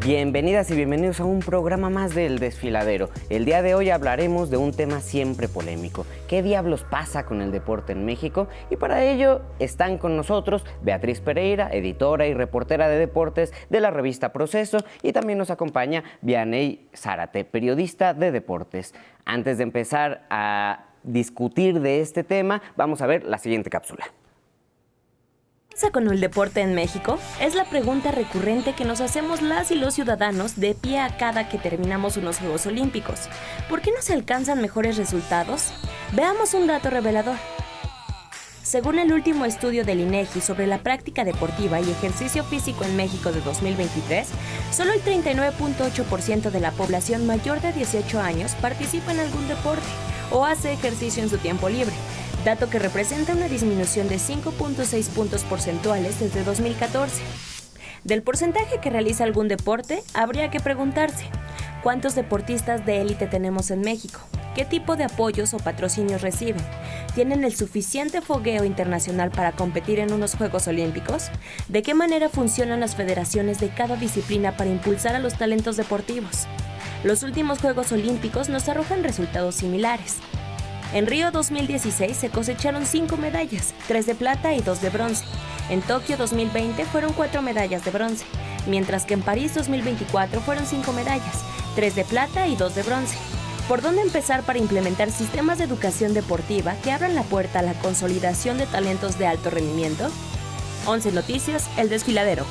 Bienvenidas y bienvenidos a un programa más del Desfiladero. El día de hoy hablaremos de un tema siempre polémico. ¿Qué diablos pasa con el deporte en México? Y para ello están con nosotros Beatriz Pereira, editora y reportera de deportes de la revista Proceso, y también nos acompaña Vianey Zárate, periodista de deportes. Antes de empezar a discutir de este tema, vamos a ver la siguiente cápsula. ¿Qué pasa con el deporte en México? Es la pregunta recurrente que nos hacemos las y los ciudadanos de pie a cada que terminamos unos Juegos Olímpicos. ¿Por qué no se alcanzan mejores resultados? Veamos un dato revelador. Según el último estudio del INEGI sobre la práctica deportiva y ejercicio físico en México de 2023, solo el 39.8% de la población mayor de 18 años participa en algún deporte o hace ejercicio en su tiempo libre, dato que representa una disminución de 5.6 puntos porcentuales desde 2014. Del porcentaje que realiza algún deporte, habría que preguntarse: ¿cuántos deportistas de élite tenemos en México? ¿Qué tipo de apoyos o patrocinios reciben? ¿Tienen el suficiente fogueo internacional para competir en unos Juegos Olímpicos? ¿De qué manera funcionan las federaciones de cada disciplina para impulsar a los talentos deportivos? Los últimos Juegos Olímpicos nos arrojan resultados similares. En Río 2016 se cosecharon 5 medallas, 3 de plata y 2 de bronce. En Tokio 2020 fueron 4 medallas de bronce, mientras que en París 2024 fueron 5 medallas, 3 de plata y 2 de bronce. ¿Por dónde empezar para implementar sistemas de educación deportiva que abran la puerta a la consolidación de talentos de alto rendimiento? 11 Noticias, El Desfiladero.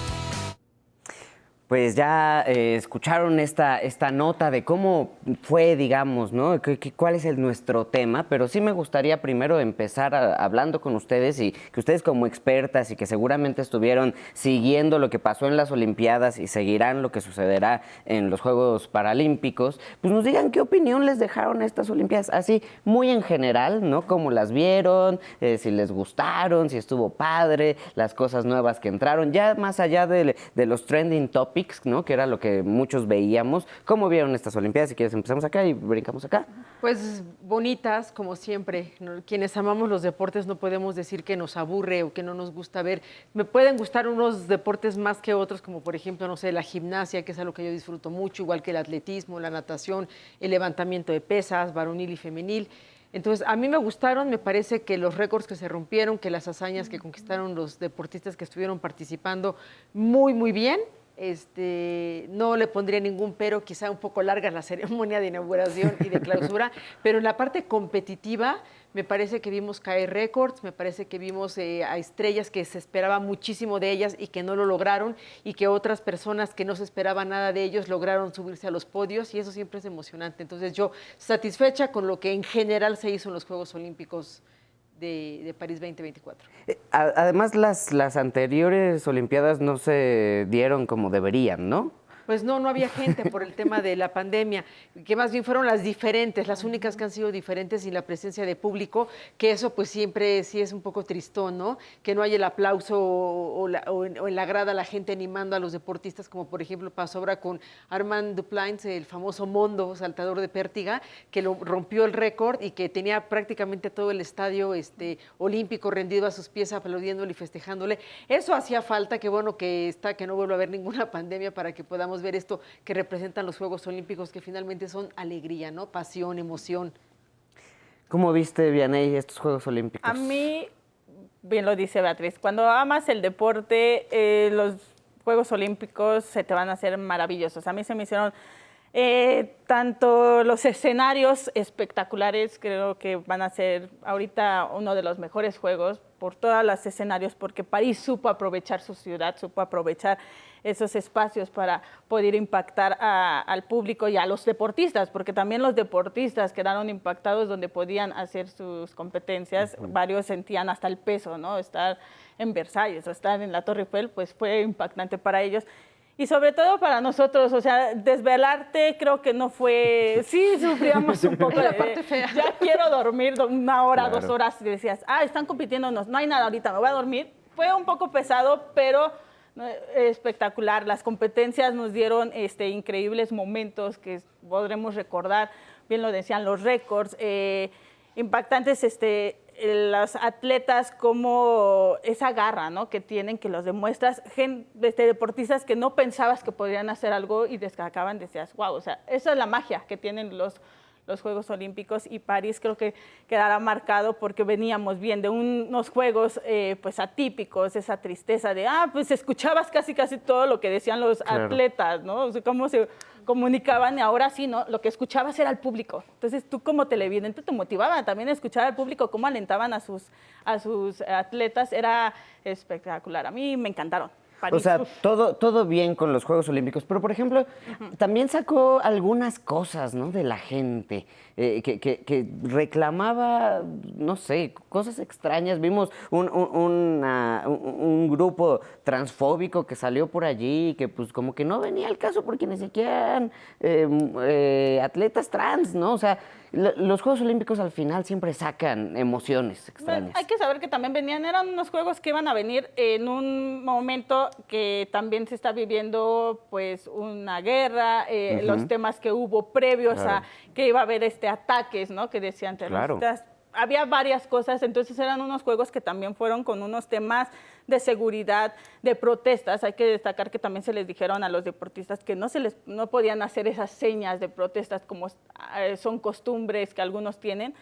Pues ya escucharon esta nota de cómo fue, digamos, ¿no? ¿Cuál es nuestro tema? Pero sí me gustaría primero empezar hablando con ustedes, y que ustedes, como expertas y que seguramente estuvieron siguiendo lo que pasó en las Olimpiadas y seguirán lo que sucederá en los Juegos Paralímpicos, pues nos digan qué opinión les dejaron estas Olimpiadas, así muy en general, ¿no? Cómo las vieron, si les gustaron, si estuvo padre, las cosas nuevas que entraron, ya más allá de los trending topics, ¿no? Que era lo que muchos veíamos. ¿Cómo vieron estas Olimpiadas? Si quieres, empezamos acá y brincamos acá. Pues bonitas, como siempre, ¿no? Quienes amamos los deportes no podemos decir que nos aburre o que no nos gusta ver. Me pueden gustar unos deportes más que otros, como por ejemplo, no sé, la gimnasia, que es algo que yo disfruto mucho, igual que el atletismo, la natación, el levantamiento de pesas, varonil y femenil. Entonces, a mí me gustaron, me parece que los récords que se rompieron, que las hazañas que conquistaron los deportistas que estuvieron participando, muy, muy bien. No le pondría ningún pero, quizá un poco larga la ceremonia de inauguración y de clausura, pero en la parte competitiva me parece que vimos caer récords, me parece que vimos a estrellas que se esperaba muchísimo de ellas y que no lo lograron, y que otras personas que no se esperaba nada de ellos lograron subirse a los podios, y eso siempre es emocionante. Entonces yo satisfecha con lo que en general se hizo en los Juegos Olímpicos de París 2024. Además, las anteriores Olimpiadas no se dieron como deberían, ¿no? Pues no había gente por el tema de la pandemia, que más bien fueron las diferentes, las únicas que han sido diferentes sin la presencia de público, que eso pues siempre sí es un poco tristón, ¿no? Que no haya el aplauso o en la grada la gente animando a los deportistas, como por ejemplo pasó ahora con Armand Duplantis, el famoso mondo saltador de pértiga, que lo rompió el récord y que tenía prácticamente todo el estadio olímpico rendido a sus pies, aplaudiéndole y festejándole. Eso hacía falta, que bueno que no vuelva a haber ninguna pandemia para que podamos ver esto que representan los Juegos Olímpicos, que finalmente son alegría, ¿no? Pasión, emoción. ¿Cómo viste, Vianey, estos Juegos Olímpicos? A mí, bien lo dice Beatriz, cuando amas el deporte, los Juegos Olímpicos se te van a hacer maravillosos. A mí se me hicieron tanto los escenarios espectaculares, creo que van a ser ahorita uno de los mejores juegos por todos los escenarios, porque París supo aprovechar su ciudad, supo aprovechar esos espacios para poder impactar al público y a los deportistas, porque también los deportistas quedaron impactados donde podían hacer sus competencias. Varios sentían hasta el peso, ¿no? Estar en Versalles o estar en la Torre Eiffel, pues fue impactante para ellos. Y sobre todo para nosotros, o sea, desvelarte creo que no fue... Sí, sufríamos un poco. La parte fea. Ya quiero dormir 1 hora, Claro. 2 horas, y decías, están compitiendo, no hay nada ahorita, me voy a dormir. Fue un poco pesado, pero espectacular. Las competencias nos dieron increíbles momentos que podremos recordar. Bien lo decían los récords, impactantes los atletas como esa garra, ¿no? Que tienen, que los demuestras, deportistas que no pensabas que podrían hacer algo y destacaban, decías, wow, o sea, esa es la magia que tienen los Juegos Olímpicos, y París creo que quedará marcado porque veníamos bien de unos Juegos pues atípicos, esa tristeza de, pues escuchabas casi todo lo que decían los atletas, ¿no? O sea, cómo se comunicaban, y ahora sí, ¿no? Lo que escuchabas era el público. Entonces tú como televidente te motivaba también a escuchar al público, cómo alentaban a sus atletas, era espectacular. A mí me encantaron. París, o sea, todo bien con los Juegos Olímpicos, pero por ejemplo, también sacó algunas cosas, ¿no? De la gente que reclamaba, no sé, cosas extrañas. Vimos un grupo transfóbico que salió por allí, que pues como que no venía al caso porque ni siquiera eran atletas trans, ¿no? O sea, los Juegos Olímpicos al final siempre sacan emociones extrañas. Hay que saber que también eran unos juegos que iban a venir en un momento que también se está viviendo pues una guerra, los temas que hubo previos a que iba a haber ataques, ¿no? Que decían terroristas. Había varias cosas, entonces eran unos juegos que también fueron con unos temas de seguridad, de protestas. Hay que destacar que también se les dijeron a los deportistas que no podían hacer esas señas de protestas como son costumbres que algunos tienen,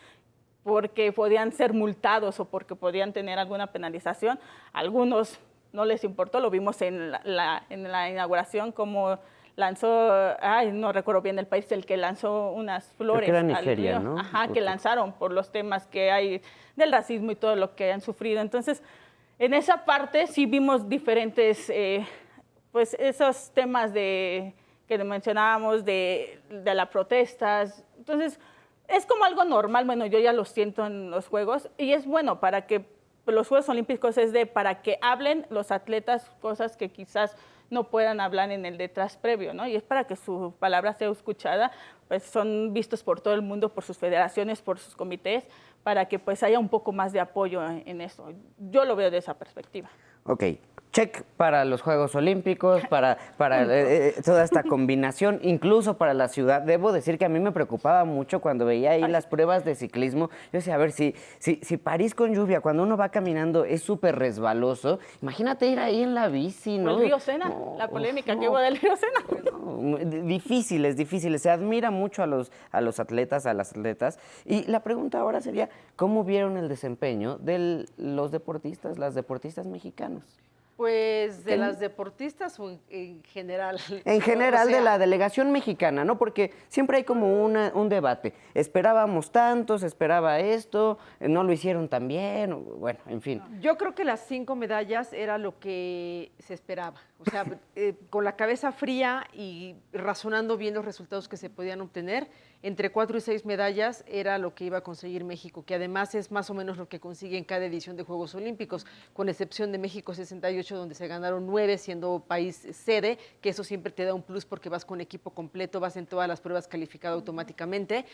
porque podían ser multados o porque podían tener alguna penalización. Algunos no les importó, lo vimos en la inauguración, como lanzó, no recuerdo bien el país, el que lanzó unas flores. Creo que era Nigeria, ¿no? Que lanzaron por los temas que hay del racismo y todo lo que han sufrido. Entonces, en esa parte sí vimos diferentes, pues esos temas que mencionábamos de las protestas. Entonces, es como algo normal, bueno, yo ya lo siento en los Juegos, y es bueno para que los Juegos Olímpicos para que hablen los atletas cosas que quizás no puedan hablar en el detrás previo, ¿no? Y es para que su palabra sea escuchada, pues son vistos por todo el mundo, por sus federaciones, por sus comités, para que pues haya un poco más de apoyo en eso. Yo lo veo de esa perspectiva. Ok, check para los Juegos Olímpicos, para toda esta combinación, incluso para la ciudad. Debo decir que a mí me preocupaba mucho cuando veía ahí las pruebas de ciclismo. Yo decía, a ver, si París con lluvia, cuando uno va caminando, es súper resbaloso, imagínate ir ahí en la bici, ¿no? O el río Sena, la polémica que hubo del río Sena. No, difíciles. Se admira mucho a los atletas, a las atletas. Y la pregunta ahora sería, ¿cómo vieron el desempeño de los deportistas, las deportistas mexicanas? Pues de las deportistas o en general. En general, de la delegación mexicana, ¿no? Porque siempre hay como un debate. Esperábamos tanto, se esperaba esto, no lo hicieron tan bien, bueno, en fin. Yo creo que las 5 medallas era lo que se esperaba. O sea, con la cabeza fría y razonando bien los resultados que se podían obtener, entre 4 y 6 medallas era lo que iba a conseguir México, que además es más o menos lo que consigue en cada edición de Juegos Olímpicos, con excepción de México 68, donde se ganaron 9, siendo país sede, que eso siempre te da un plus porque vas con equipo completo, vas en todas las pruebas calificado automáticamente,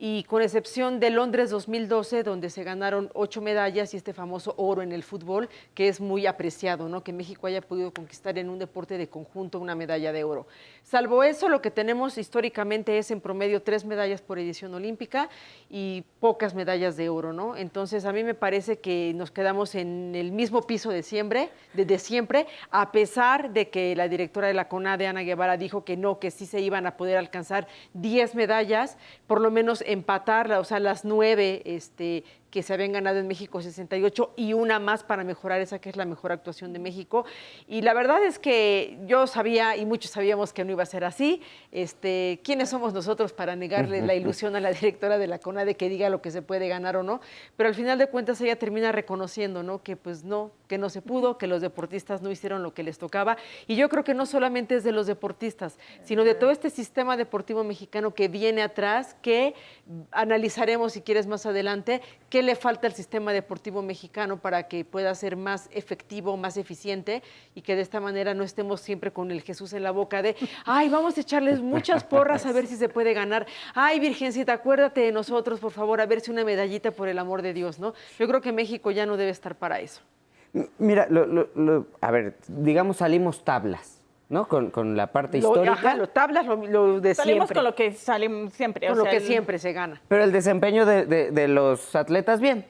y con excepción de Londres 2012, donde se ganaron 8 medallas y este famoso oro en el fútbol, que es muy apreciado, ¿no? Que México haya podido conquistar en un deporte de conjunto una medalla de oro. Salvo eso, lo que tenemos históricamente es en promedio 3 medallas por edición olímpica y pocas medallas de oro, ¿no? Entonces, a mí me parece que nos quedamos en el mismo piso de siempre, a pesar de que la directora de la CONADE, Ana Guevara, dijo que no, que sí se iban a poder alcanzar 10 medallas, por lo menos empatar, o sea, las 9 que se habían ganado en México 68 y una más para mejorar esa que es la mejor actuación de México. Y la verdad es que yo sabía y muchos sabíamos que no iba a ser así. ¿Quiénes somos nosotros para negarle la ilusión a la directora de la CONADE que diga lo que se puede ganar o no? Pero al final de cuentas ella termina reconociendo, ¿no? Que pues no, que no se pudo, que los deportistas no hicieron lo que les tocaba. Y yo creo que no solamente es de los deportistas, sino de todo este sistema deportivo mexicano que viene atrás, que analizaremos si quieres más adelante, ¿qué le falta al sistema deportivo mexicano para que pueda ser más efectivo, más eficiente y que de esta manera no estemos siempre con el Jesús en la boca de, ay, vamos a echarles muchas porras a ver si se puede ganar, ay, Virgencita, acuérdate de nosotros, por favor, a ver si una medallita por el amor de Dios, ¿no? Yo creo que México ya no debe estar para eso. Mira, a ver, digamos salimos tablas, ¿no? Con la parte histórica. Ajá, lo tablas, lo de Salimos siempre. con lo que sale siempre. Con lo que siempre se gana. Pero el desempeño de los atletas, bien.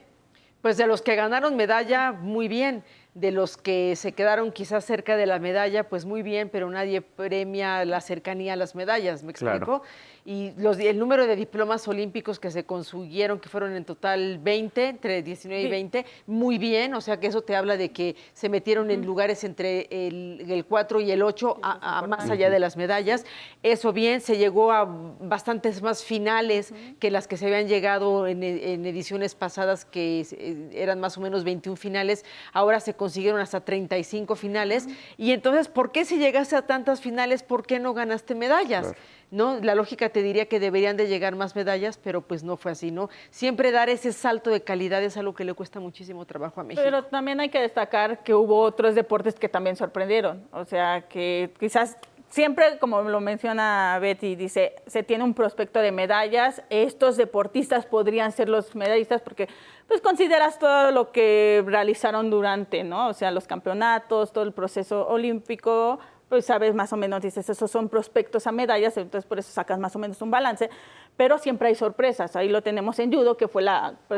Pues de los que ganaron medalla, muy bien. De los que se quedaron quizás cerca de la medalla, pues muy bien, pero nadie premia la cercanía a las medallas, ¿me explico? Claro. Y el número de diplomas olímpicos que se consiguieron, que fueron en total 20, entre 19 y 20, muy bien, o sea que eso te habla de que se metieron en lugares entre el 4 y el 8, más allá de las medallas. Eso bien, se llegó a bastantes más finales que las que se habían llegado en ediciones pasadas, que eran más o menos 21 finales, ahora se consiguieron hasta 35 finales. Y entonces, ¿por qué si llegaste a tantas finales, por qué no ganaste medallas? Claro. ¿No? La lógica te diría que deberían de llegar más medallas, pero pues no fue así, ¿no? Siempre dar ese salto de calidad es algo que le cuesta muchísimo trabajo a México. Pero también hay que destacar que hubo otros deportes que también sorprendieron, o sea, que quizás siempre, como lo menciona Betty, dice, se tiene un prospecto de medallas, estos deportistas podrían ser los medallistas porque pues consideras todo lo que realizaron durante, ¿no? O sea, los campeonatos, todo el proceso olímpico, pues sabes más o menos, dices, esos son prospectos a medallas, entonces por eso sacas más o menos un balance, pero siempre hay sorpresas. Ahí lo tenemos en judo, que fue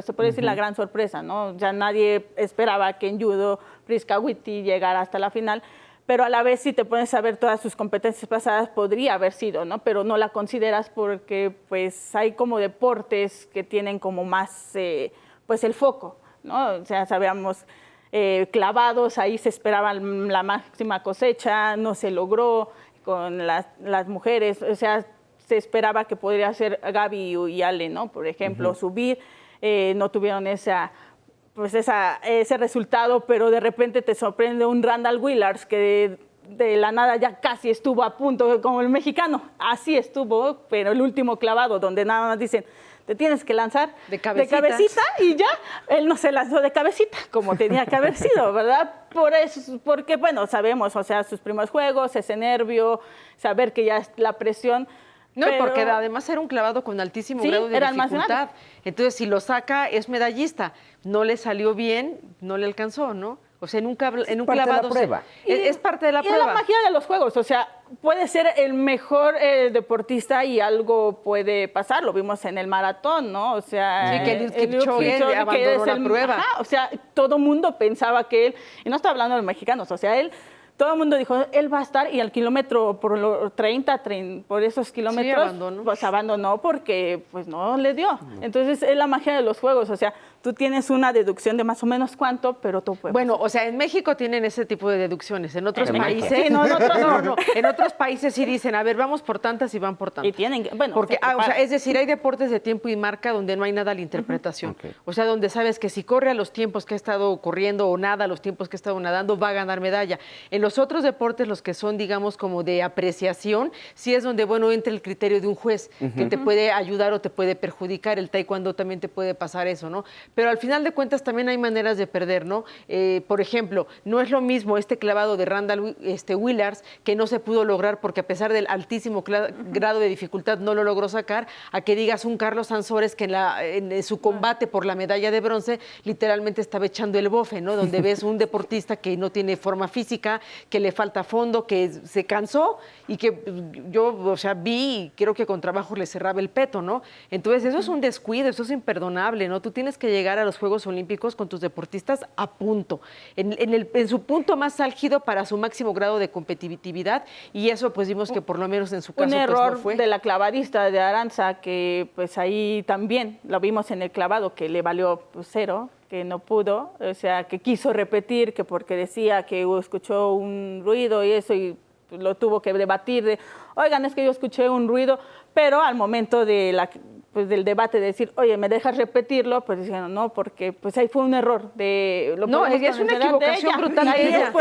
se puede decir la gran sorpresa, ¿no? Ya nadie esperaba que en judo Priska Witty llegara hasta la final, pero a la vez si te pones a ver todas sus competencias pasadas, podría haber sido, ¿no? Pero no la consideras porque pues hay como deportes que tienen como más, pues el foco, ¿no? O sea, sabíamos... clavados, ahí se esperaba la máxima cosecha, no se logró con las mujeres, o sea, se esperaba que podría ser Gaby y Ale, ¿no? Por ejemplo, subir, no tuvieron ese resultado, pero de repente te sorprende un Randall Willars que de la nada ya casi estuvo a punto, como el mexicano, así estuvo, pero el último clavado, donde nada más dicen, te tienes que lanzar de cabecita y ya, él no se lanzó de cabecita, como tenía que haber sido, ¿verdad? Por eso, porque, bueno, sabemos, o sea, sus primeros juegos, ese nervio, saber que ya es la presión. No, pero, porque además era un clavado con altísimo grado de dificultad. Entonces, si lo saca, es medallista. No le salió bien, no le alcanzó, ¿no? O sea, en un clavado... De la prueba. Es parte de la prueba. Es la magia de los juegos, o sea, puede ser el mejor deportista y algo puede pasar, lo vimos en el maratón, ¿no? O sea, sí, que Eliud Kipchoge abandonó la prueba. Ajá, o sea, todo mundo pensaba que él, y no está hablando de los mexicanos, o sea, todo el mundo dijo, él va a estar, y al kilómetro por los 30, por esos kilómetros, sí, pues abandonó porque pues no le dio. Entonces, es la magia de los juegos, o sea, tú tienes una deducción de más o menos cuánto, pero tú puedes. Bueno, o sea, en México tienen ese tipo de deducciones. En otros países. Sí, no, en otros países sí dicen, a ver, vamos por tantas y van por tantas. Y tienen, bueno. Porque, o sea, es decir, hay deportes de tiempo y marca donde no hay nada a la interpretación. O sea, donde sabes que si corre a los tiempos que ha estado corriendo o nada a los tiempos que ha estado nadando, va a ganar medalla. En los otros deportes, los que son, digamos, como de apreciación, sí es donde, bueno, entra el criterio de un juez que te puede ayudar o te puede perjudicar. El taekwondo también te puede pasar eso, ¿no? Pero al final de cuentas también hay maneras de perder, ¿no? Por ejemplo, no es lo mismo este clavado de Randall Willars, que no se pudo lograr porque a pesar del altísimo grado de dificultad no lo logró sacar, a que digas un Carlos Sansores que en su combate por la medalla de bronce literalmente estaba echando el bofe, ¿no? Donde ves un deportista que no tiene forma física, que le falta fondo, que se cansó y que yo, o sea, vi y creo que con trabajo le cerraba el peto, ¿no? Entonces eso es un descuido, eso es imperdonable, ¿no? Tú tienes que llegar a los Juegos Olímpicos con tus deportistas a punto, en su punto más álgido para su máximo grado de competitividad, y eso pues vimos que por lo menos en su caso un error pues, no fue. De la clavadista de Aranza, que pues ahí también lo vimos en el clavado, que le valió pues, 0, que no pudo, o sea, que quiso repetir, que porque decía que escuchó un ruido y eso, y lo tuvo que debatir, oigan, es que yo escuché un ruido, pero al momento de del debate de decir, oye, ¿me dejas repetirlo? Pues decían, no, porque pues ahí fue un error. No, es una equivocación brutal de ella.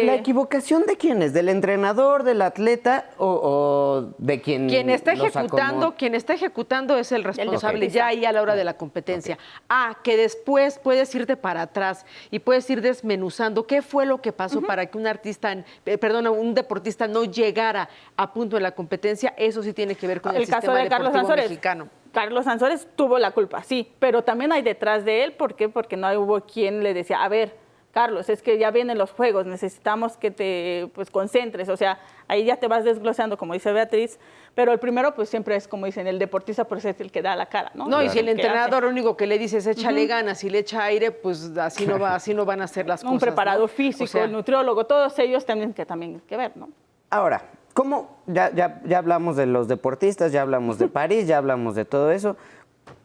¿La equivocación de quién es? ¿Del entrenador, del atleta o de quien está ejecutando es el responsable ya ahí a la hora de la competencia. Que después puedes irte para atrás y puedes ir desmenuzando qué fue lo que pasó para que un deportista no llegara a punto en la competencia. Eso sí tiene que ver con el sistema deportivo mexicano. Carlos Sansores tuvo la culpa, sí, pero también hay detrás de él, ¿por qué? Porque no hubo quien le decía, a ver, Carlos, es que ya vienen los juegos, necesitamos que te pues concentres, o sea, ahí ya te vas desglosando, como dice Beatriz, pero el primero pues siempre es como dicen, el deportista pues es el que da la cara, ¿no? No, y si el Que entrenador lo único que le dice es échale ganas y le echa aire, pues así no va, así no van a hacer las cosas. un preparador ¿no? físico, O sea, el nutriólogo, todos ellos tienen que ver, ¿no? Ahora, ¿cómo? Ya hablamos de los deportistas, ya hablamos de París, ya hablamos de todo eso.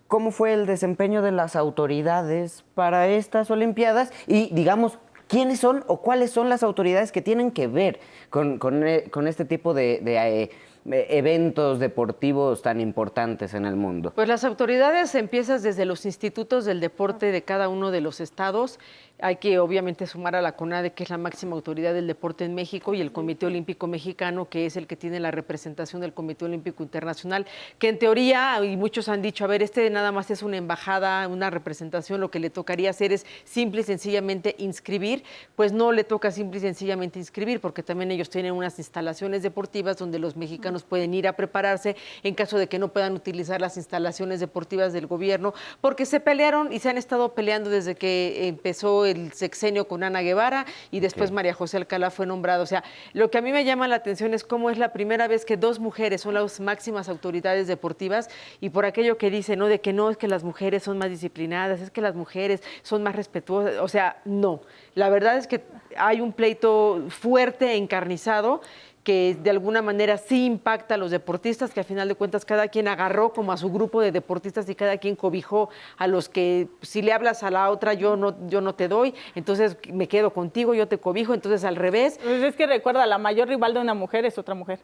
¿Cómo fue el desempeño de las autoridades para estas Olimpiadas? Y, digamos, ¿quiénes son o cuáles son las autoridades que tienen que ver con este tipo de eventos deportivos tan importantes en el mundo? Pues las autoridades empiezas desde los institutos del deporte de cada uno de los estados. Hay que obviamente sumar a la CONADE, que es la máxima autoridad del deporte en México, y el Comité Olímpico Mexicano, que es el que tiene la representación del Comité Olímpico Internacional, que en teoría, y muchos han dicho, a ver, nada más es una embajada, una representación, lo que le tocaría hacer es simple y sencillamente inscribir. Pues no le toca simple y sencillamente inscribir, porque también ellos tienen unas instalaciones deportivas donde los mexicanos pueden ir a prepararse en caso de que no puedan utilizar las instalaciones deportivas del gobierno, porque se pelearon y se han estado peleando desde que empezó el sexenio con Ana Guevara y después María José Alcalá fue nombrada. O sea, lo que a mí me llama la atención es cómo es la primera vez que dos mujeres son las máximas autoridades deportivas, y por aquello que dice, ¿no? De que no, es que las mujeres son más disciplinadas, es que las mujeres son más respetuosas. O sea, no. La verdad es que hay un pleito fuerte, encarnizado, que de alguna manera sí impacta a los deportistas, que al final de cuentas cada quien agarró como a su grupo de deportistas y cada quien cobijó a los que si le hablas a la otra yo no te doy, entonces me quedo contigo, yo te cobijo, entonces al revés. Pues es que recuerda, la mayor rival de una mujer es otra mujer.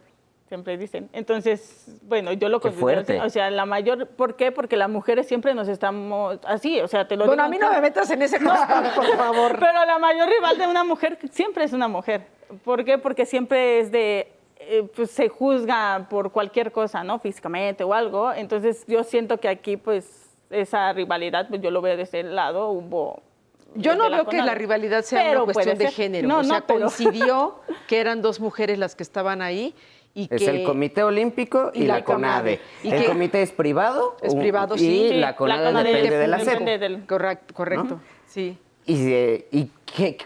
Siempre dicen. Entonces, bueno, yo lo considero así. O sea, la mayor, ¿por qué? Porque las mujeres siempre nos estamos así, o sea, te lo digo. Bueno, a mí no me metas en ese costal, por favor. Pero la mayor rival de una mujer siempre es una mujer. ¿Por qué? Porque siempre es pues se juzga por cualquier cosa, ¿no? Físicamente o algo. Entonces, yo siento que aquí, pues, esa rivalidad, pues yo lo veo de ese lado, hubo... Yo no veo que la rivalidad sea una cuestión de género. No, o sea, pero... coincidió que eran dos mujeres las que estaban ahí. Y es que, el Comité Olímpico y la CONADE. El comité es privado. Es privado, y sí. Y la CONADE depende de la SEP. Correcto, ¿no? sí. ¿Y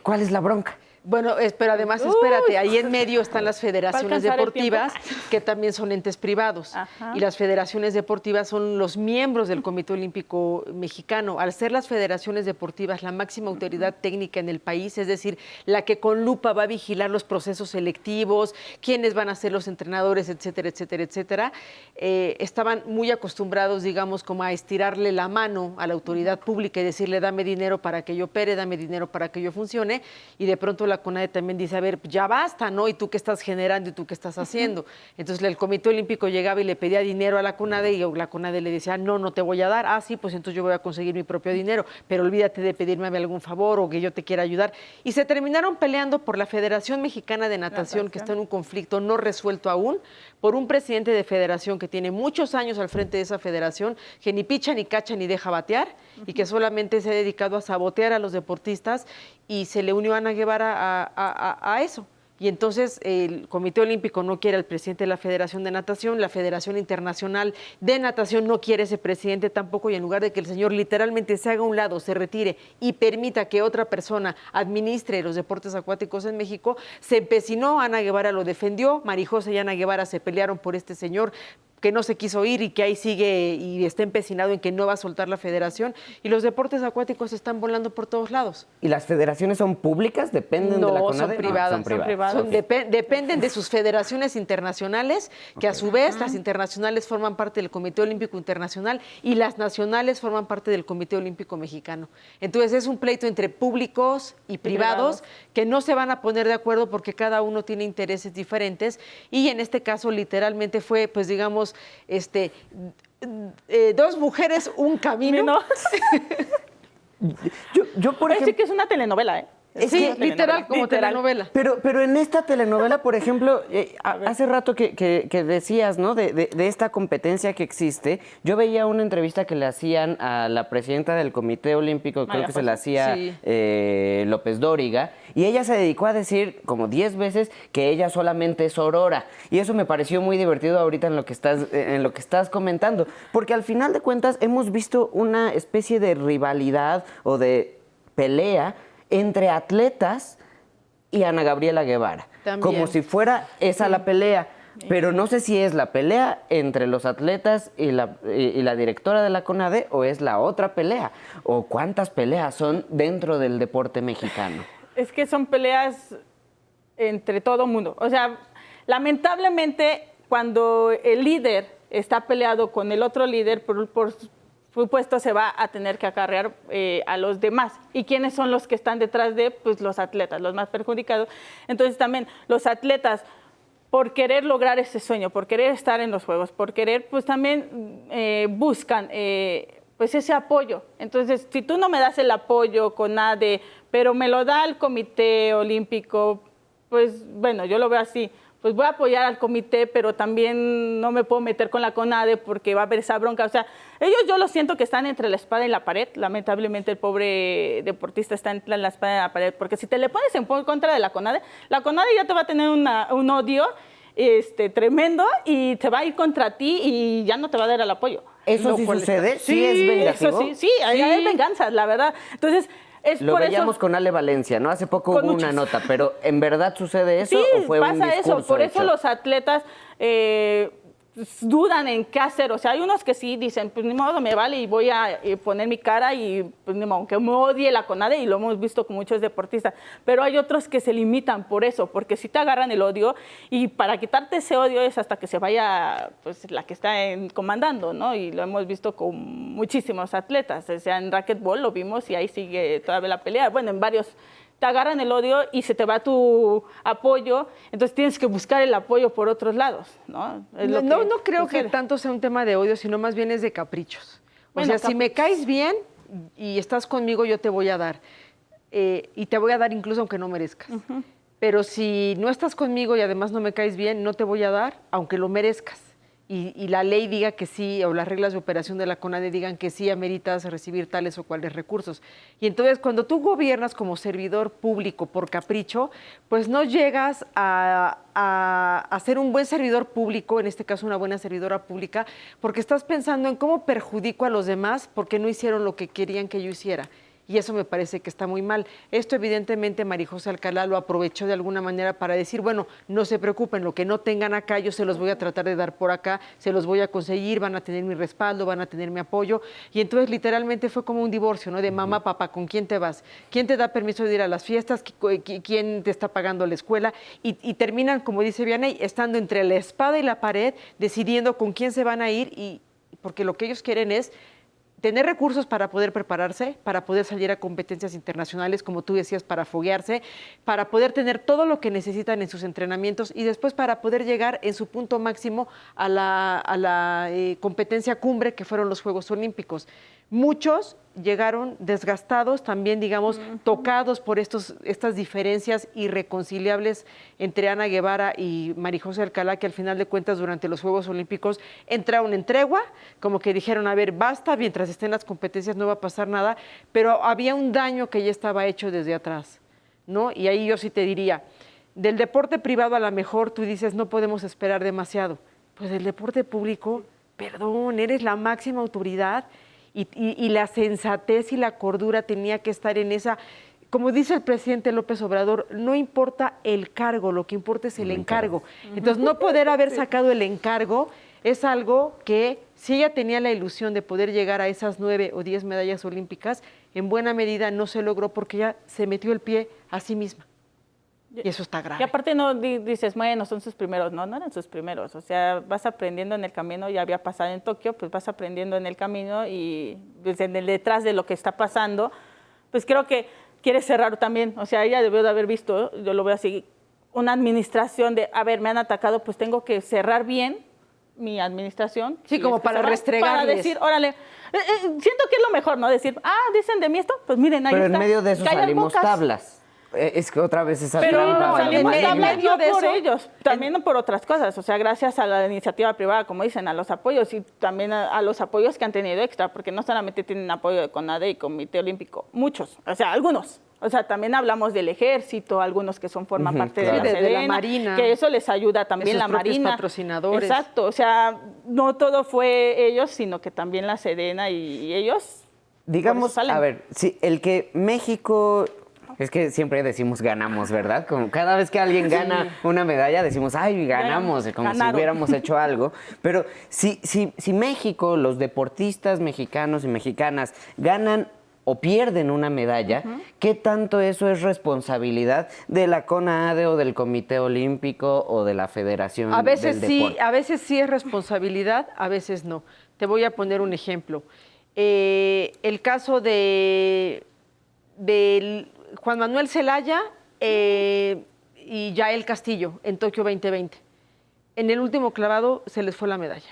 cuál es la bronca? Bueno, pero además, espérate, ahí en medio están las federaciones deportivas, que también son entes privados. Ajá. Y las federaciones deportivas son los miembros del Comité Olímpico Mexicano. Al ser las federaciones deportivas la máxima autoridad técnica en el país, es decir, la que con lupa va a vigilar los procesos selectivos, quiénes van a ser los entrenadores, etcétera, etcétera, etcétera, estaban muy acostumbrados, digamos, como a estirarle la mano a la autoridad pública y decirle, dame dinero para que yo opere, dame dinero para que yo funcione, y de pronto la CONADE también dice, a ver, ya basta, ¿no? ¿Y tú qué estás generando y tú qué estás haciendo? Entonces el Comité Olímpico llegaba y le pedía dinero a la CONADE y la CONADE le decía, no te voy a dar. Ah, sí, pues entonces yo voy a conseguir mi propio dinero, pero olvídate de pedirme algún favor o que yo te quiera ayudar. Y se terminaron peleando por la Federación Mexicana de Natación, que está en un conflicto no resuelto aún, por un presidente de federación que tiene muchos años al frente de esa federación, que ni picha, ni cacha, ni deja batear, y que solamente se ha dedicado a sabotear a los deportistas, y se le unió a Ana Guevara a eso. Y entonces el Comité Olímpico no quiere al presidente de la Federación de Natación, la Federación Internacional de Natación no quiere ese presidente tampoco, y en lugar de que el señor literalmente se haga a un lado, se retire y permita que otra persona administre los deportes acuáticos en México, se empecinó, Ana Guevara lo defendió, Marijosa y Ana Guevara se pelearon por este señor que no se quiso ir y que ahí sigue y está empecinado en que no va a soltar la federación, y los deportes acuáticos están volando por todos lados. ¿Y las federaciones son públicas? ¿Dependen de la CONADE? Son privadas. Son privadas. Dependen de sus federaciones internacionales, que a su vez las internacionales forman parte del Comité Olímpico Internacional y las nacionales forman parte del Comité Olímpico Mexicano. Entonces es un pleito entre públicos y privados que no se van a poner de acuerdo porque cada uno tiene intereses diferentes, y en este caso literalmente fue, pues digamos, dos mujeres, un camino. Yo por ejemplo, Parece que es una telenovela, ¿eh? Sí, literal, como telenovela. Pero en esta telenovela, por ejemplo, hace rato que decías, ¿no? De esta competencia que existe, yo veía una entrevista que le hacían a la presidenta del Comité Olímpico, creo que se la hacía López Dóriga, y ella se dedicó a decir como 10 veces que ella solamente es sorora. Y eso me pareció muy divertido ahorita en lo que estás comentando, porque al final de cuentas hemos visto una especie de rivalidad o de pelea entre atletas y Ana Gabriela Guevara. También. Como si fuera esa la pelea. Pero no sé si es la pelea entre los atletas y la directora de la CONADE o es la otra pelea. O cuántas peleas son dentro del deporte mexicano. Es que son peleas entre todo mundo. O sea, lamentablemente, cuando el líder está peleado con el otro líder, por supuesto se va a tener que acarrear a los demás. ¿Y quiénes son los que están detrás de? Pues los atletas, los más perjudicados. Entonces también los atletas, por querer lograr ese sueño, por querer estar en los Juegos, por querer, pues también buscan pues ese apoyo. Entonces, si tú no me das el apoyo CONADE, pero me lo da el Comité Olímpico, pues bueno, yo lo veo así. Pues voy a apoyar al comité, pero también no me puedo meter con la CONADE porque va a haber esa bronca. O sea, ellos yo lo siento que están entre la espada y la pared. Lamentablemente el pobre deportista está entre la espada y la pared, porque si te le pones en contra de la CONADE ya te va a tener un odio tremendo y te va a ir contra ti y ya no te va a dar el apoyo. ¿Eso sí sucede? ¿Sí es vengativo? Eso sí, hay venganzas, la verdad. Entonces, lo veíamos con Ale Valencia, ¿no? Hace poco hubo una nota, pero ¿en verdad sucede eso o fue un discurso eso. Por eso hecho? los atletas dudan en qué hacer. O sea, hay unos que sí dicen, pues ni modo, me vale y voy a poner mi cara y pues ni modo, aunque me odie la CONADE, y lo hemos visto con muchos deportistas. Pero hay otros que se limitan por eso, porque si te agarran el odio y para quitarte ese odio es hasta que se vaya pues la que está comandando, ¿no? Y lo hemos visto con muchísimos atletas. O sea, en racquetball lo vimos y ahí sigue todavía la pelea. Bueno, en varios te agarran el odio y se te va tu apoyo, entonces tienes que buscar el apoyo por otros lados, ¿no? No creo que tanto sea un tema de odio, sino más bien es de caprichos. O sea, si me caes bien y estás conmigo, yo te voy a dar. Y te voy a dar incluso aunque no merezcas. Pero si no estás conmigo y además no me caes bien, no te voy a dar aunque lo merezcas. Y la ley diga que sí, o las reglas de operación de la CONADE digan que sí ameritas recibir tales o cuales recursos. Y entonces, cuando tú gobiernas como servidor público por capricho, pues no llegas a ser un buen servidor público, en este caso una buena servidora pública, porque estás pensando en cómo perjudico a los demás porque no hicieron lo que querían que yo hiciera. Y eso me parece que está muy mal. Esto evidentemente María José Alcalá lo aprovechó de alguna manera para decir, bueno, no se preocupen, lo que no tengan acá yo se los voy a tratar de dar por acá, se los voy a conseguir, van a tener mi respaldo, van a tener mi apoyo. Y entonces literalmente fue como un divorcio, ¿no? De mamá, papá, ¿con quién te vas? ¿Quién te da permiso de ir a las fiestas? ¿Quién te está pagando la escuela? Y terminan, como dice Vianey, estando entre la espada y la pared, decidiendo con quién se van a ir, porque lo que ellos quieren es tener recursos para poder prepararse, para poder salir a competencias internacionales, como tú decías, para foguearse, para poder tener todo lo que necesitan en sus entrenamientos y después para poder llegar en su punto máximo a la competencia cumbre que fueron los Juegos Olímpicos. Muchos llegaron desgastados, también, digamos, tocados por estas diferencias irreconciliables entre Ana Guevara y María José Alcalá, que al final de cuentas durante los Juegos Olímpicos entraron en tregua, como que dijeron, a ver, basta, mientras estén las competencias no va a pasar nada, pero había un daño que ya estaba hecho desde atrás, ¿no? Y ahí yo sí te diría, del deporte privado a lo mejor tú dices, no podemos esperar demasiado, pues del deporte público, perdón, eres la máxima autoridad. Y la sensatez y la cordura tenía que estar en esa, como dice el presidente López Obrador, no importa el cargo, lo que importa es el encargo. Entonces, no poder haber sacado el encargo es algo que, si ella tenía la ilusión de poder llegar a esas 9 o 10 medallas olímpicas, en buena medida no se logró porque ella se metió el pie a sí misma. Y eso está grave. Y aparte no dices, bueno, son sus primeros. No eran sus primeros. O sea, vas aprendiendo en el camino, ya había pasado en Tokio, pues vas aprendiendo en el camino y pues, detrás de lo que está pasando, pues creo que quiere cerrar también. O sea, ella debió de haber visto, yo lo veo así, una administración de, a ver, me han atacado, pues tengo que cerrar bien mi administración. Sí, como para restregarles. Para decir, órale, siento que es lo mejor, ¿no? Decir, dicen de mí esto, pues miren, ahí Pero está. en medio de eso Callan salimos bocas. tablas. Es que otra vez esa Pero trampa. no, salimos en tablas medio no de por eso, ellos, también por otras cosas. O sea, gracias a la iniciativa privada, como dicen, a los apoyos y también a los apoyos que han tenido extra, porque no solamente tienen apoyo de CONADE y Comité Olímpico, muchos, o sea, algunos. O sea, también hablamos del ejército, algunos que forman parte claro. de la Sí, de Sedena, la Marina. que eso les ayuda también Esos la propios Marina. patrocinadores. Exacto, o sea, no todo fue ellos, sino que también la Sedena y ellos. Digamos, salen. a ver, si el que México Es que siempre decimos ganamos, ¿verdad? Como cada vez que alguien gana una medalla decimos, ay, ganamos, como si hubiéramos hecho algo. Pero si México, los deportistas mexicanos y mexicanas ganan o pierden una medalla, ¿qué tanto eso es responsabilidad de la CONADE o del Comité Olímpico o de la Federación A veces del sí, Deporte? a veces sí es responsabilidad, a veces no. Te voy a poner un ejemplo. El caso de Juan Manuel Zelaya y Yael Castillo en Tokio 2020. En el último clavado se les fue la medalla.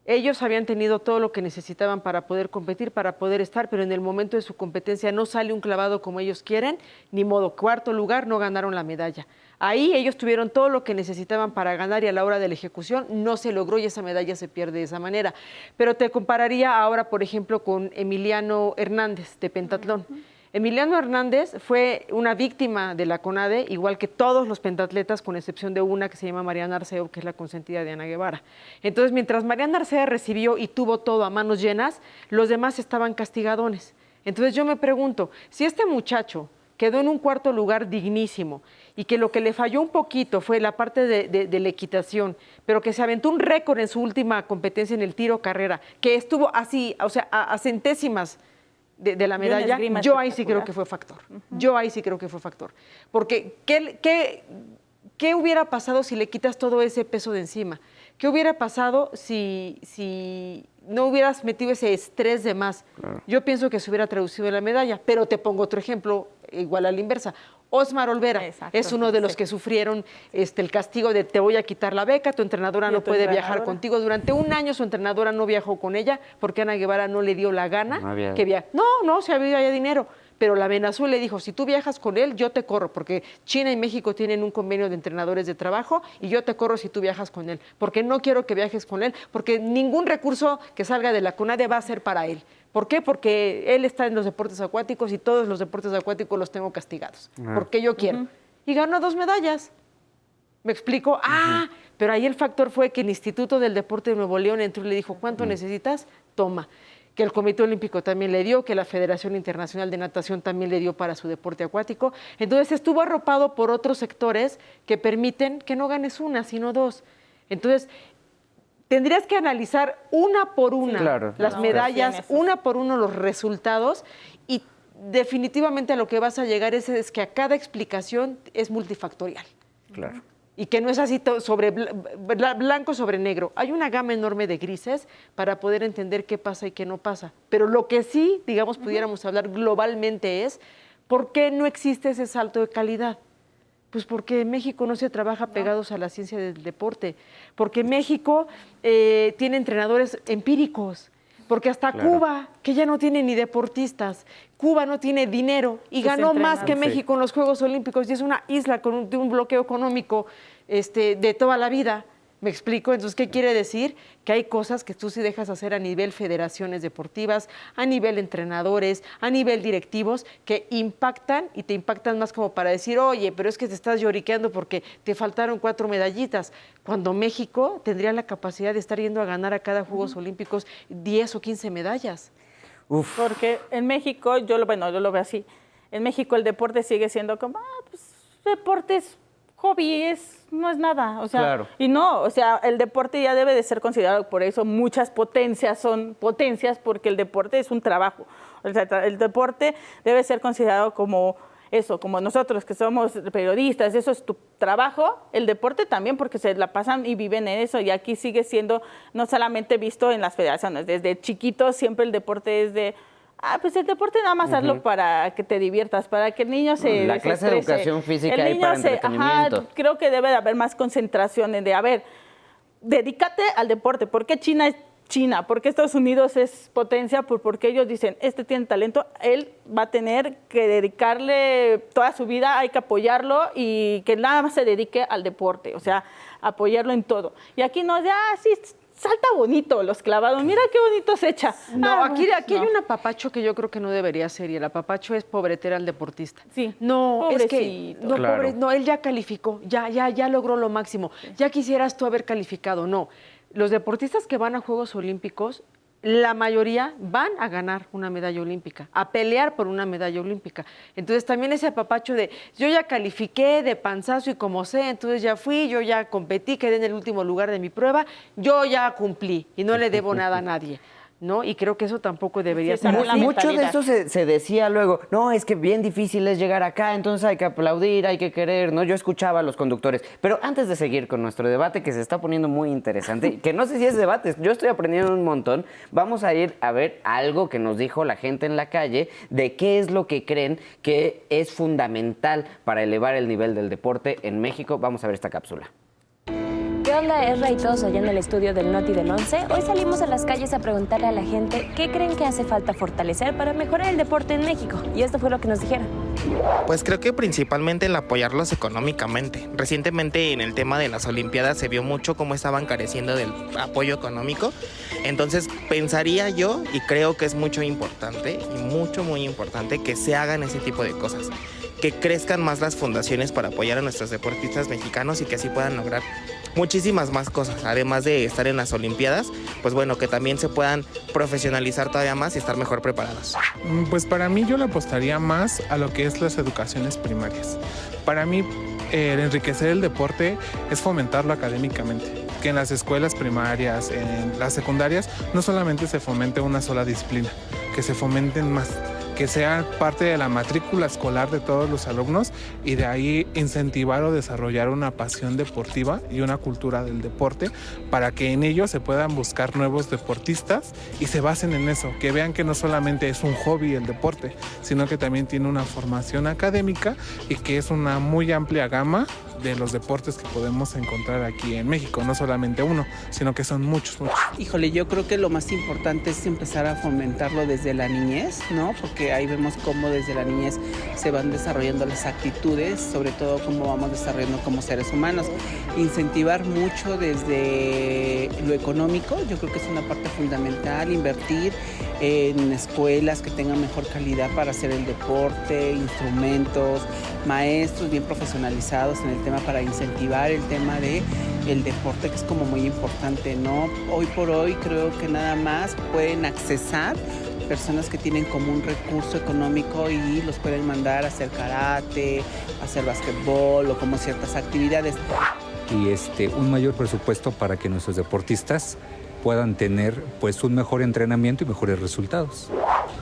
Ellos habían tenido todo lo que necesitaban para poder competir, para poder estar, pero en el momento de su competencia no sale un clavado como ellos quieren, ni modo, cuarto lugar, no ganaron la medalla. Ahí ellos tuvieron todo lo que necesitaban para ganar y a la hora de la ejecución no se logró y esa medalla se pierde de esa manera. Pero te compararía ahora, por ejemplo, con Emiliano Hernández de pentatlón. Emiliano Hernández fue una víctima de la CONADE, igual que todos los pentatletas, con excepción de una que se llama Mariana Arceo, que es la consentida de Ana Guevara. Entonces, mientras Mariana Arceo recibió y tuvo todo a manos llenas, los demás estaban castigadones. Entonces yo me pregunto, si este muchacho quedó en un cuarto lugar dignísimo y que lo que le falló un poquito fue la parte de la equitación, pero que se aventó un récord en su última competencia en el tiro carrera, que estuvo así, o sea, a centésimas de la medalla, yo ahí sí creo que fue factor. Yo ahí sí creo que fue factor. Porque, ¿qué hubiera pasado si le quitas todo ese peso de encima? ¿Qué hubiera pasado si no hubieras metido ese estrés de más? Claro. Yo pienso que se hubiera traducido en la medalla, pero te pongo otro ejemplo, igual a la inversa. Osmar Olvera es uno de los que sufrieron el castigo de te voy a quitar la beca, tu entrenadora no puede viajar contigo. Durante un año su entrenadora no viajó con ella porque Ana Guevara no le dio la gana que viaje. No, se había dinero. Pero la amenazó y le dijo, si tú viajas con él, yo te corro, porque China y México tienen un convenio de entrenadores de trabajo y yo te corro si tú viajas con él, porque no quiero que viajes con él, porque ningún recurso que salga de la CONADE va a ser para él. ¿Por qué? Porque él está en los deportes acuáticos y todos los deportes acuáticos los tengo castigados, porque yo quiero. Y ganó 2 medallas. ¿Me explico? Pero ahí el factor fue que el Instituto del Deporte de Nuevo León entró y le dijo, ¿cuánto necesitas? Toma. Que el Comité Olímpico también le dio, que la Federación Internacional de Natación también le dio para su deporte acuático. Entonces estuvo arropado por otros sectores que permiten que no ganes una, sino 2. Entonces, tendrías que analizar una por una las medallas, una por uno los resultados y definitivamente a lo que vas a llegar es que a cada explicación es multifactorial. Claro. Y que no es así sobre blanco sobre negro. Hay una gama enorme de grises para poder entender qué pasa y qué no pasa. Pero lo que sí, digamos, pudiéramos hablar globalmente es ¿por qué no existe ese salto de calidad? Pues porque en México no se trabaja pegados a la ciencia del deporte, porque México tiene entrenadores empíricos, porque hasta Cuba, que ya no tiene ni deportistas, Cuba no tiene dinero y ganó más que México en los Juegos Olímpicos y es una isla con un bloqueo económico de toda la vida. ¿Me explico? Entonces, ¿qué quiere decir? Que hay cosas que tú sí dejas hacer a nivel federaciones deportivas, a nivel entrenadores, a nivel directivos, que impactan y te impactan más como para decir, oye, pero es que te estás lloriqueando porque te faltaron 4 medallitas, cuando México tendría la capacidad de estar yendo a ganar a cada Juegos Olímpicos 10 o 15 medallas. Porque en México, yo lo veo así, en México el deporte sigue siendo como, deportes hobby, no es nada, o sea, y no, o sea, el deporte ya debe de ser considerado, por eso muchas potencias son potencias, porque el deporte es un trabajo, o sea, el deporte debe ser considerado como eso, como nosotros que somos periodistas, eso es tu trabajo, el deporte también, porque se la pasan y viven en eso, y aquí sigue siendo no solamente visto en las federaciones, desde chiquitos siempre el deporte es de, pues el deporte nada más hazlo para que te diviertas, para que el niño se la clase de educación física y para entretenimiento. Creo que debe de haber más concentración en dedícate al deporte. ¿Por qué China es China? ¿Por qué Estados Unidos es potencia? Porque ellos dicen, tiene talento, él va a tener que dedicarle toda su vida, hay que apoyarlo y que nada más se dedique al deporte, o sea, apoyarlo en todo. Y aquí no, sí, salta bonito los clavados, mira qué bonito se echa. No, aquí hay un apapacho que yo creo que no debería ser, y el apapacho es pobretera al deportista. Sí, no, pobrecito. Es que no, él ya calificó, ya logró lo máximo. Sí. Ya quisieras tú haber calificado, no. Los deportistas que van a Juegos Olímpicos la mayoría van a ganar una medalla olímpica, a pelear por una medalla olímpica. Entonces también ese apapacho de yo ya califiqué de panzazo y como sé, entonces ya fui, yo ya competí, quedé en el último lugar de mi prueba, yo ya cumplí y no le debo nada a nadie, ¿no? Y creo que eso tampoco debería ser también así. la Mucho de mentalidad. eso se decía luego, no, es que bien difícil es llegar acá, entonces hay que aplaudir, hay que querer, ¿no? Yo escuchaba a los conductores. Pero antes de seguir con nuestro debate, que se está poniendo muy interesante, que no sé si es debate, yo estoy aprendiendo un montón, vamos a ir a ver algo que nos dijo la gente en la calle de qué es lo que creen que es fundamental para elevar el nivel del deporte en México. Vamos a ver esta cápsula. ¿Qué onda, Ezra y todos allá en el estudio del Noti del 11? Hoy salimos a las calles a preguntarle a la gente qué creen que hace falta fortalecer para mejorar el deporte en México. Y esto fue lo que nos dijeron. Pues creo que principalmente el apoyarlos económicamente. Recientemente en el tema de las Olimpiadas se vio mucho cómo estaban careciendo del apoyo económico. Entonces pensaría yo, y creo que es mucho importante, y muy importante, que se hagan ese tipo de cosas. Que crezcan más las fundaciones para apoyar a nuestros deportistas mexicanos y que así puedan lograr muchísimas más cosas, además de estar en las Olimpiadas, pues bueno, que también se puedan profesionalizar todavía más y estar mejor preparados. Pues para mí yo le apostaría más a lo que es las educaciones primarias. Para mí el enriquecer el deporte es fomentarlo académicamente, que en las escuelas primarias, en las secundarias, no solamente se fomente una sola disciplina, que se fomenten más, que sea parte de la matrícula escolar de todos los alumnos y de ahí incentivar o desarrollar una pasión deportiva y una cultura del deporte para que en ello se puedan buscar nuevos deportistas y se basen en eso, que vean que no solamente es un hobby el deporte, sino que también tiene una formación académica y que es una muy amplia gama de los deportes que podemos encontrar aquí en México, no solamente uno, sino que son muchos. Híjole, yo creo que lo más importante es empezar a fomentarlo desde la niñez, ¿no? Porque ahí vemos cómo desde la niñez se van desarrollando las actitudes, sobre todo cómo vamos desarrollando como seres humanos. Incentivar mucho desde lo económico, yo creo que es una parte fundamental, invertir en escuelas que tengan mejor calidad para hacer el deporte, instrumentos, maestros bien profesionalizados en el tema para incentivar el tema de el deporte, que es como muy importante, ¿no? Hoy por hoy creo que nada más pueden accesar personas que tienen como un recurso económico y los pueden mandar a hacer karate, a hacer basquetbol o como ciertas actividades. Y un mayor presupuesto para que nuestros deportistas puedan tener pues un mejor entrenamiento y mejores resultados.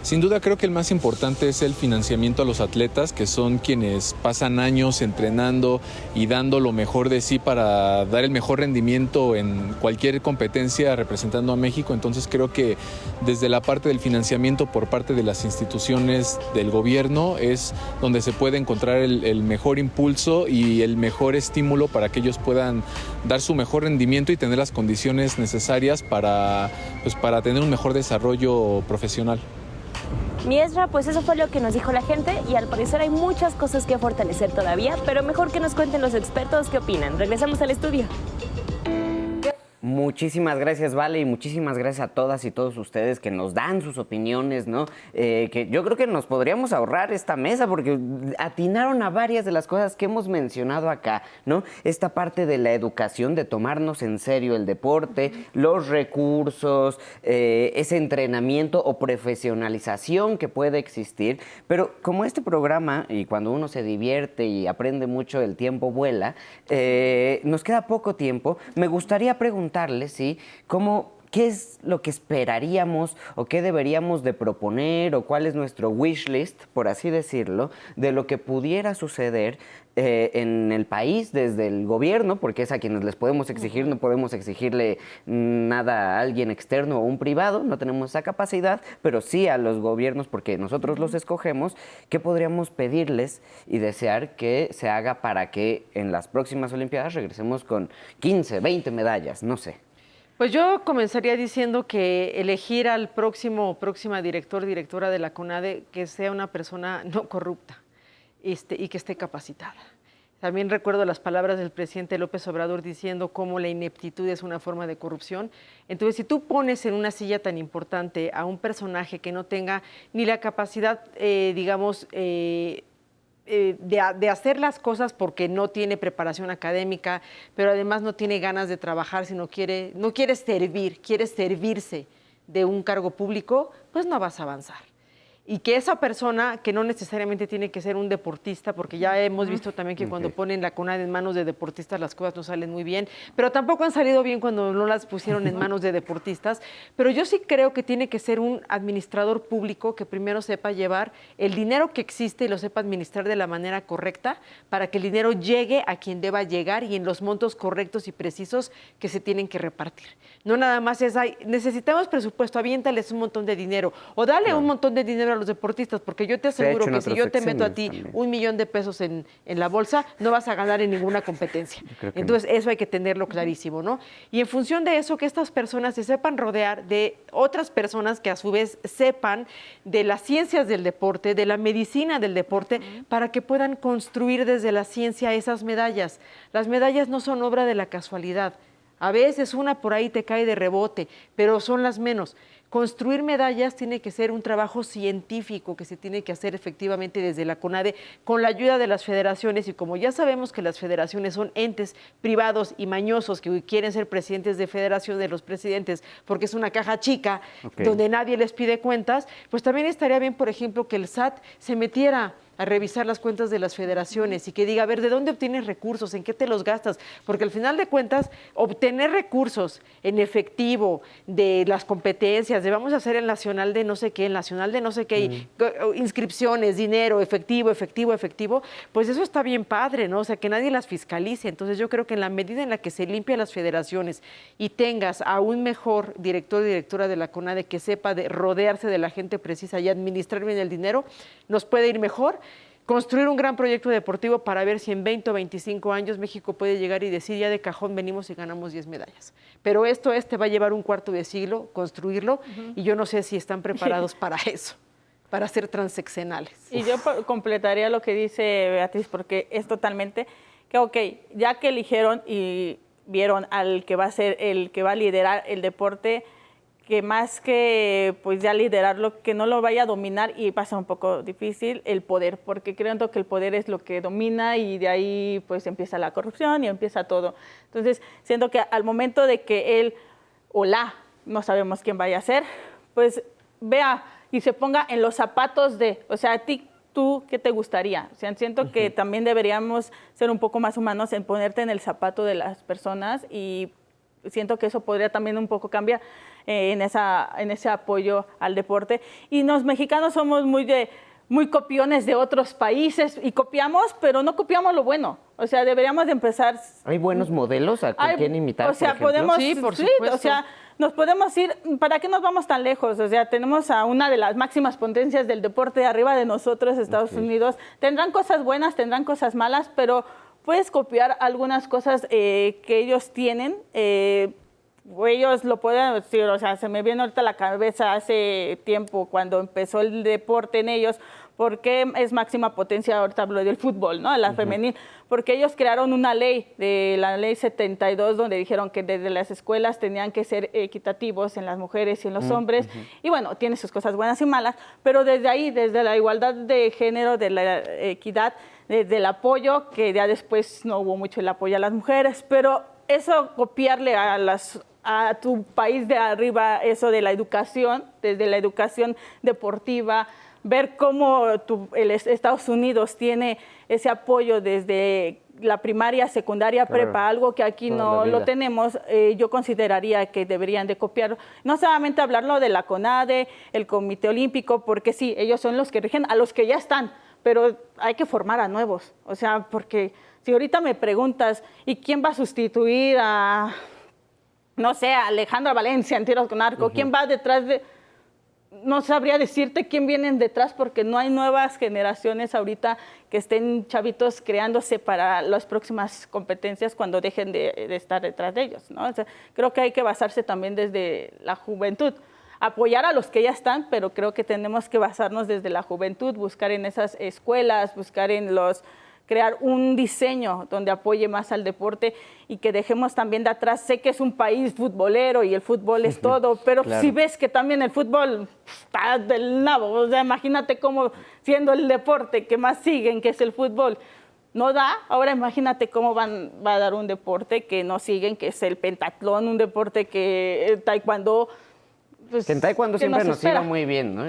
Sin duda creo que el más importante es el financiamiento a los atletas, que son quienes pasan años entrenando y dando lo mejor de sí para dar el mejor rendimiento en cualquier competencia representando a México. Entonces creo que desde la parte del financiamiento por parte de las instituciones del gobierno es donde se puede encontrar el mejor impulso y el mejor estímulo para que ellos puedan dar su mejor rendimiento y tener las condiciones necesarias para tener un mejor desarrollo profesional. Mi Ezra, pues eso fue lo que nos dijo la gente y al parecer hay muchas cosas que fortalecer todavía, pero mejor que nos cuenten los expertos qué opinan. Regresamos al estudio. Muchísimas gracias, Vale, y muchísimas gracias a todas y todos ustedes que nos dan sus opiniones, ¿no? Que yo creo que nos podríamos ahorrar esta mesa porque atinaron a varias de las cosas que hemos mencionado acá, ¿no? Esta parte de la educación, de tomarnos en serio el deporte, los recursos, ese entrenamiento o profesionalización que puede existir. Pero como este programa, y cuando uno se divierte y aprende mucho, el tiempo vuela, nos queda poco tiempo, me gustaría preguntarles, ¿sí? ¿Qué es lo que esperaríamos o qué deberíamos de proponer o cuál es nuestro wish list, por así decirlo, de lo que pudiera suceder en el país desde el gobierno, porque es a quienes les podemos exigir, no podemos exigirle nada a alguien externo o un privado, no tenemos esa capacidad, pero sí a los gobiernos porque nosotros los escogemos? ¿Qué podríamos pedirles y desear que se haga para que en las próximas Olimpiadas regresemos con 15, 20 medallas? No sé. Pues yo comenzaría diciendo que elegir al próximo o próxima directora de la CONADE que sea una persona no corrupta y que esté capacitada. También recuerdo las palabras del presidente López Obrador diciendo cómo la ineptitud es una forma de corrupción. Entonces, si tú pones en una silla tan importante a un personaje que no tenga ni la capacidad, de hacer las cosas porque no tiene preparación académica, pero además no tiene ganas de trabajar, sino no quiere servir, quiere servirse de un cargo público, pues no vas a avanzar. Y que esa persona, que no necesariamente tiene que ser un deportista, porque ya hemos visto también que cuando ponen la CONADE en manos de deportistas las cosas no salen muy bien, pero tampoco han salido bien cuando no las pusieron en manos de deportistas, pero yo sí creo que tiene que ser un administrador público que primero sepa llevar el dinero que existe y lo sepa administrar de la manera correcta para que el dinero llegue a quien deba llegar y en los montos correctos y precisos que se tienen que repartir. No nada más es, ay, necesitamos presupuesto, aviéntales un montón de dinero o dale un montón de dinero a los deportistas, porque yo te aseguro que si yo te meto a ti $1 millón en la bolsa, no vas a ganar en ninguna competencia. Entonces, eso hay que tenerlo clarísimo, ¿no? Y en función de eso, que estas personas se sepan rodear de otras personas que a su vez sepan de las ciencias del deporte, de la medicina del deporte, para que puedan construir desde la ciencia esas medallas. Las medallas no son obra de la casualidad. A veces una por ahí te cae de rebote, pero son las menos. Construir medallas tiene que ser un trabajo científico que se tiene que hacer efectivamente desde la CONADE con la ayuda de las federaciones y como ya sabemos que las federaciones son entes privados y mañosos que quieren ser presidentes de federación de los presidentes porque es una caja chica donde nadie les pide cuentas, pues también estaría bien, por ejemplo, que el SAT se metiera a revisar las cuentas de las federaciones y que diga, a ver, ¿de dónde obtienes recursos? ¿En qué te los gastas? Porque al final de cuentas, obtener recursos en efectivo de las competencias, de vamos a hacer el nacional de no sé qué, el nacional de no sé qué, inscripciones, dinero, efectivo, pues eso está bien padre, ¿no? O sea, que nadie las fiscalice. Entonces yo creo que en la medida en la que se limpia las federaciones y tengas a un mejor director o directora de la CONADE que sepa de rodearse de la gente precisa y administrar bien el dinero, nos puede ir mejor. Construir un gran proyecto deportivo para ver si en 20 o 25 años México puede llegar y decir ya de cajón venimos y ganamos 10 medallas. Pero esto te va a llevar un cuarto de siglo construirlo y yo no sé si están preparados para eso, para ser transeccionales. Y yo completaría lo que dice Beatriz porque es totalmente que, ok, ya que eligieron y vieron al que va a ser el que va a liderar el deporte, que más que pues ya liderarlo, que no lo vaya a dominar y pasa un poco difícil el poder, porque creo que el poder es lo que domina y de ahí pues empieza la corrupción y empieza todo. Entonces, siento que al momento de que él o no sabemos quién vaya a ser, pues vea y se ponga en los zapatos o sea, a ti, ¿tú qué te gustaría? O sea, siento que también deberíamos ser un poco más humanos en ponerte en el zapato de las personas y siento que eso podría también un poco cambiar en ese apoyo al deporte. Y los mexicanos somos muy copiones de otros países y copiamos, pero no copiamos lo bueno. O sea, deberíamos de empezar... ¿Hay buenos modelos a quién imitar, o sea, por ejemplo? Sí, por supuesto. O sea, nos podemos ir... ¿Para qué nos vamos tan lejos? O sea, tenemos a una de las máximas potencias del deporte arriba de nosotros, Estados Unidos. Tendrán cosas buenas, tendrán cosas malas, pero puedes copiar algunas cosas que ellos tienen. Ellos lo pueden decir, o sea, se me viene ahorita a la cabeza hace tiempo cuando empezó el deporte en ellos, porque es máxima potencia, ahorita hablo del fútbol, ¿no? La femenil, porque ellos crearon una ley, de la ley 72, donde dijeron que desde las escuelas tenían que ser equitativos en las mujeres y en los hombres, y bueno, tiene sus cosas buenas y malas, pero desde ahí, desde la igualdad de género, de la equidad, del apoyo, que ya después no hubo mucho el apoyo a las mujeres, pero eso copiarle a tu país de arriba, eso de la educación, desde la educación deportiva, ver cómo Estados Unidos tiene ese apoyo desde la primaria, secundaria, prepa, algo que aquí no lo tenemos, yo consideraría que deberían de copiar, no solamente hablarlo de la CONADE, el Comité Olímpico, porque sí, ellos son los que rigen a los que ya están, pero hay que formar a nuevos, o sea, porque si ahorita me preguntas, ¿y quién va a sustituir a, no sé, a Alejandra Valencia en tiros con arco? ¿Quién va detrás de...? No sabría decirte quién vienen detrás porque no hay nuevas generaciones ahorita que estén chavitos creándose para las próximas competencias cuando dejen de estar detrás de ellos, ¿no? O sea, creo que hay que basarse también desde la juventud. Apoyar a los que ya están, pero creo que tenemos que basarnos desde la juventud, buscar en esas escuelas, buscar en crear un diseño donde apoye más al deporte y que dejemos también de atrás. Sé que es un país futbolero y el fútbol es todo, pero si ves que también el fútbol está del nabo, o sea, imagínate cómo siendo el deporte que más siguen, que es el fútbol, no da. Ahora imagínate cómo va a dar un deporte que no siguen, que es el pentatlón, un deporte que taekwondo. pues, Que en taekwondo ¿qué siempre nos nos iba espera? muy bien, ¿no?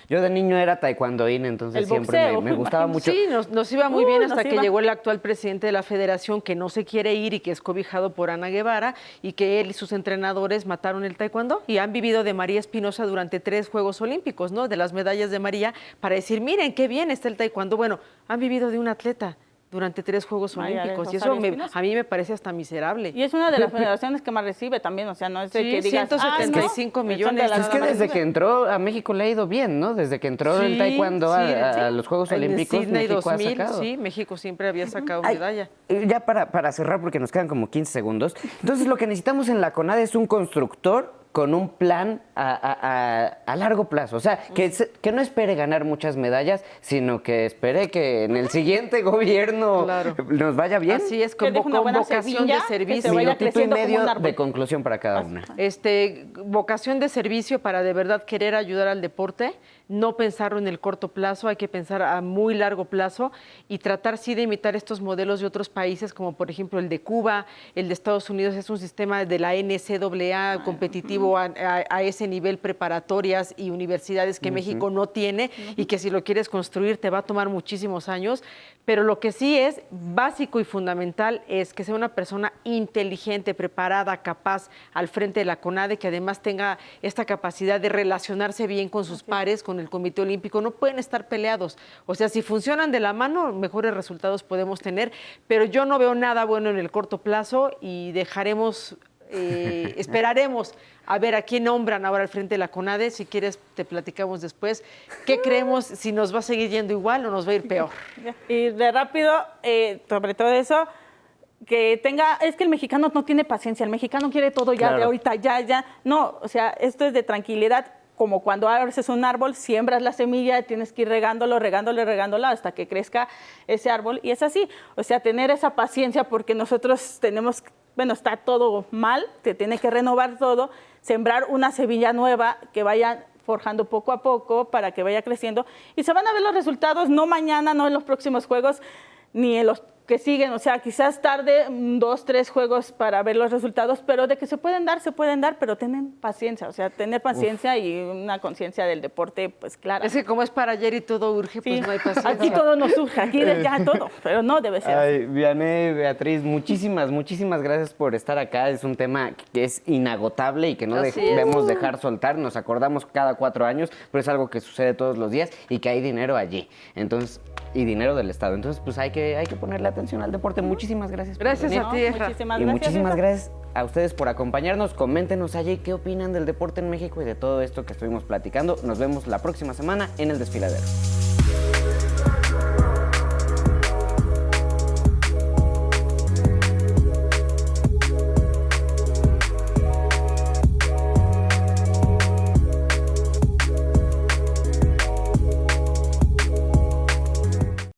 Yo de niño era taekwondoín, entonces El siempre boxeo, me gustaba mucho. Sí, nos iba muy bien nos hasta que iba. llegó el actual presidente de la federación que no se quiere ir y que es cobijado por Ana Guevara y que él y sus entrenadores mataron el taekwondo y han vivido de María Espinosa durante 3 Juegos Olímpicos, ¿no? De las medallas de María para decir, miren qué bien está el taekwondo. Bueno, han vivido de un atleta durante 3 Juegos María del Olímpicos y eso Rosario Espinosa. a mí me parece hasta miserable. Y es una de las federaciones que más recibe también, o sea, no es de Sí, que digas, 175 "Ah, no, millones. son de las Es que más desde que recibe". entró a México le ha ido bien, ¿no? Desde que entró el Sí, taekwondo sí, a sí. los Juegos En Olímpicos, Sydney México 2000, ha sacado. sí, México siempre había sacado Ay, medalla. ya para cerrar, porque nos quedan como 15 segundos. Entonces, lo que necesitamos en la CONADE es un constructor con un plan a largo plazo. O sea, que no espere ganar muchas medallas, sino que espere que en el siguiente gobierno Claro. nos vaya bien. Así es, Que deje una con buena vocación semilla, de que servicio. se vaya Minutito y creciendo como medio un árbol. de conclusión para cada una. Vocación de servicio para de verdad querer ayudar al deporte, no pensar en el corto plazo, hay que pensar a muy largo plazo y tratar sí de imitar estos modelos de otros países, como por ejemplo el de Cuba, el de Estados Unidos, es un sistema de la NCAA competitivo a ese nivel, preparatorias y universidades que México no tiene y que si lo quieres construir te va a tomar muchísimos años, pero lo que sí es básico y fundamental es que sea una persona inteligente, preparada, capaz al frente de la CONADE, que además tenga esta capacidad de relacionarse bien con sus pares, con el Comité Olímpico. No pueden estar peleados. O sea, si funcionan de la mano, mejores resultados podemos tener, pero yo no veo nada bueno en el corto plazo y dejaremos, esperaremos a ver a quién nombran ahora al frente de la CONADE. Si quieres, te platicamos después. ¿Qué creemos? Si nos va a seguir yendo igual o nos va a ir peor. Y de rápido, sobre todo eso, que tenga, es que el mexicano no tiene paciencia, el mexicano quiere todo ya, Claro. de ahorita, ya. No, o sea, esto es de tranquilidad, como cuando abres un árbol, siembras la semilla, tienes que ir regándolo hasta que crezca ese árbol, y es así, o sea, tener esa paciencia porque nosotros tenemos, bueno, está todo mal, te tiene que renovar todo, sembrar una semilla nueva que vaya forjando poco a poco para que vaya creciendo y se van a ver los resultados, no mañana, no en los próximos juegos, ni en los que siguen, o sea, quizás tarde 2, 3 juegos para ver los resultados, pero de que se pueden dar, pero tienen paciencia, o sea, tener paciencia y una conciencia del deporte, pues clara. Es que como es para ayer y todo urge, pues Sí. no hay paciencia. Aquí todo nos surge, aquí ya todo, pero no debe ser así. Ay, Vianey, Beatriz, muchísimas gracias por estar acá. Es un tema que es inagotable y que no Así es. debemos dejar soltar. Nos acordamos cada 4 años, pero es algo que sucede todos los días y que hay dinero allí. Entonces, y dinero del Estado. Entonces, pues hay que ponerle atención al deporte. Muchísimas gracias por Gracias venir. a ti, Efra. Muchísimas Y gracias. muchísimas Efra. gracias a ustedes por acompañarnos. Coméntenos allí qué opinan del deporte en México y de todo esto que estuvimos platicando. Nos vemos la próxima semana en El Desfiladero.